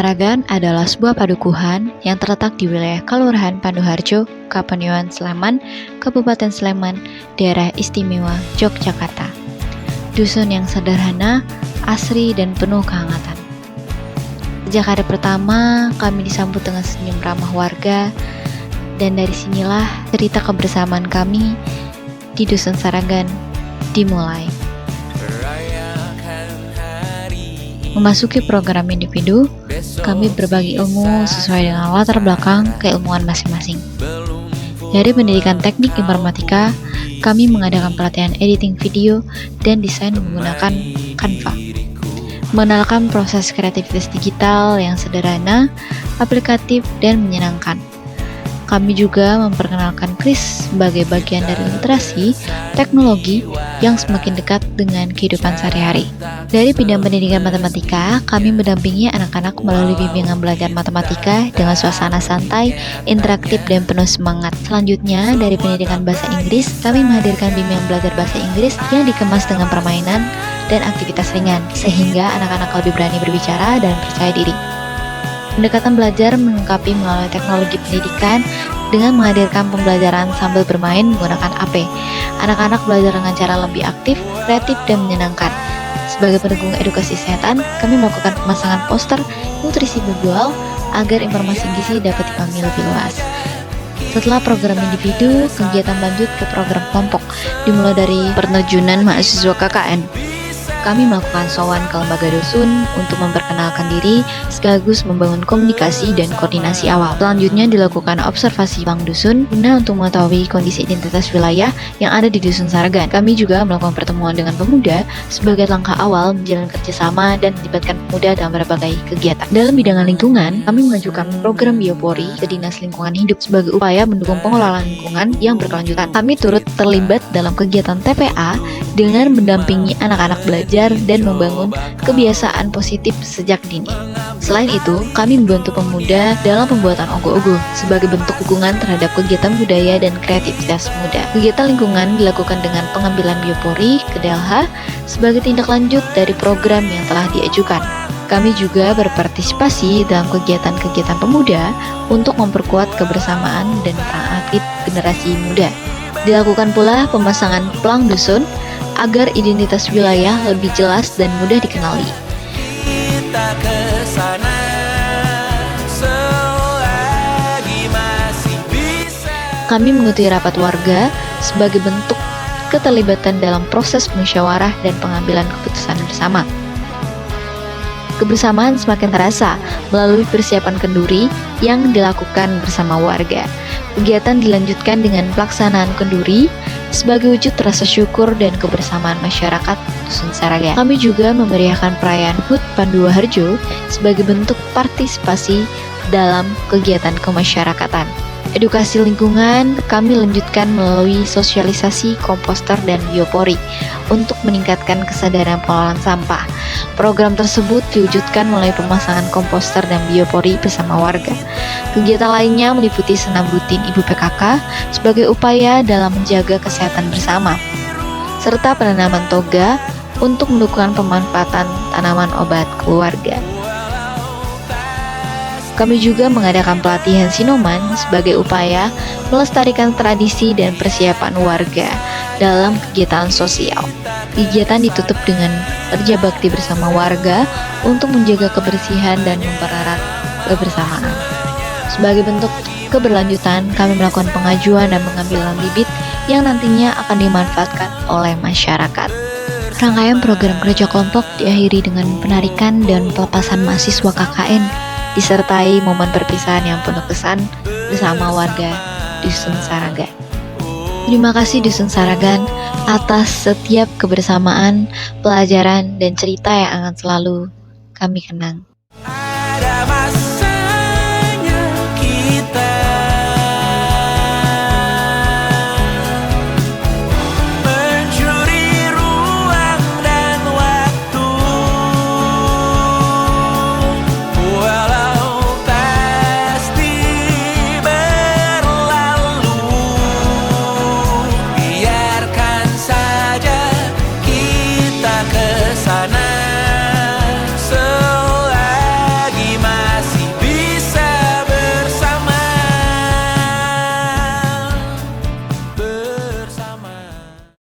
Saragan adalah sebuah padukuhan yang terletak di wilayah Kelurahan Pandoharjo, Kapanewon Sleman, Kabupaten Sleman, Daerah Istimewa Yogyakarta. Dusun yang sederhana, asri, dan penuh kehangatan. Sejak hari pertama, kami disambut dengan senyum ramah warga, dan dari sinilah cerita kebersamaan kami di Dusun Saragan dimulai. Memasuki program individu, kami berbagi ilmu sesuai dengan latar belakang keilmuan masing-masing. Dari pendidikan teknik informatika, kami mengadakan pelatihan editing video dan desain menggunakan Canva. Mengenalkan proses kreativitas digital yang sederhana, aplikatif, dan menyenangkan. Kami juga memperkenalkan Kris sebagai bagian dari literasi teknologi yang semakin dekat dengan kehidupan sehari-hari. Dari bidang pendidikan matematika, kami mendampingi anak-anak melalui bimbingan belajar matematika dengan suasana santai, interaktif, dan penuh semangat. Selanjutnya, dari pendidikan bahasa Inggris, kami menghadirkan bimbingan belajar bahasa Inggris yang dikemas dengan permainan dan aktivitas ringan, sehingga anak-anak lebih berani berbicara dan percaya diri. Pendekatan belajar melengkapi melalui teknologi pendidikan dengan menghadirkan pembelajaran sambil bermain menggunakan AP. Anak-anak belajar dengan cara lebih aktif, kreatif, dan menyenangkan. Sebagai pendukung edukasi kesehatan, kami melakukan pemasangan poster nutrisi visual agar informasi gizi dapat dipahami lebih luas. Setelah program individu, kegiatan lanjut ke program kelompok, dimulai dari penerjunan mahasiswa KKN. Kami melakukan sowan ke lembaga dusun untuk memperkenalkan diri sekaligus membangun komunikasi dan koordinasi awal. Selanjutnya dilakukan observasi bank dusun guna untuk mengetahui kondisi identitas wilayah yang ada di Dusun Saragan. Kami juga melakukan pertemuan dengan pemuda sebagai langkah awal menjalin kerjasama dan melibatkan pemuda dalam berbagai kegiatan. Dalam bidang lingkungan, kami mengajukan program biopori ke Dinas Lingkungan Hidup sebagai upaya mendukung pengelolaan lingkungan yang berkelanjutan. Kami turut terlibat dalam kegiatan TPA dengan mendampingi anak-anak belajar dan membangun kebiasaan positif sejak dini. Selain itu, kami membantu pemuda dalam pembuatan ogoh-ogoh sebagai bentuk dukungan terhadap kegiatan budaya dan kreativitas muda. Kegiatan lingkungan dilakukan dengan pengambilan biopori ke DLH sebagai tindak lanjut dari program yang telah diajukan. Kami juga berpartisipasi dalam kegiatan-kegiatan pemuda untuk memperkuat kebersamaan dan peran aktif generasi muda. Dilakukan pula pemasangan pelang dusun agar identitas wilayah lebih jelas dan mudah dikenali. Kami mengikuti rapat warga sebagai bentuk keterlibatan dalam proses musyawarah dan pengambilan keputusan bersama. Kebersamaan semakin terasa melalui persiapan kenduri yang dilakukan bersama warga. Kegiatan dilanjutkan dengan pelaksanaan kenduri sebagai wujud rasa syukur dan kebersamaan masyarakat Dusun Saragan. Kami juga memeriahkan perayaan HUT Pandoharjo sebagai bentuk partisipasi dalam kegiatan kemasyarakatan. Edukasi lingkungan kami lanjutkan melalui sosialisasi komposter dan biopori untuk meningkatkan kesadaran pengelolaan sampah. Program tersebut diwujudkan melalui pemasangan komposter dan biopori bersama warga. Kegiatan lainnya meliputi senam rutin Ibu PKK sebagai upaya dalam menjaga kesehatan bersama, serta penanaman toga untuk mendukung pemanfaatan tanaman obat keluarga. Kami juga mengadakan pelatihan Sinoman sebagai upaya melestarikan tradisi dan persiapan warga dalam kegiatan sosial. Kegiatan ditutup dengan kerja bakti bersama warga untuk menjaga kebersihan dan mempererat kebersamaan. Sebagai bentuk keberlanjutan, kami melakukan pengajuan dan pengambilan bibit yang nantinya akan dimanfaatkan oleh masyarakat. Rangkaian program kerja kelompok diakhiri dengan penarikan dan pelepasan mahasiswa KKN disertai momen perpisahan yang penuh kesan bersama warga Dusun Saragan. Terima kasih Dusun Saragan atas setiap kebersamaan, pelajaran, dan cerita yang akan selalu kami kenang.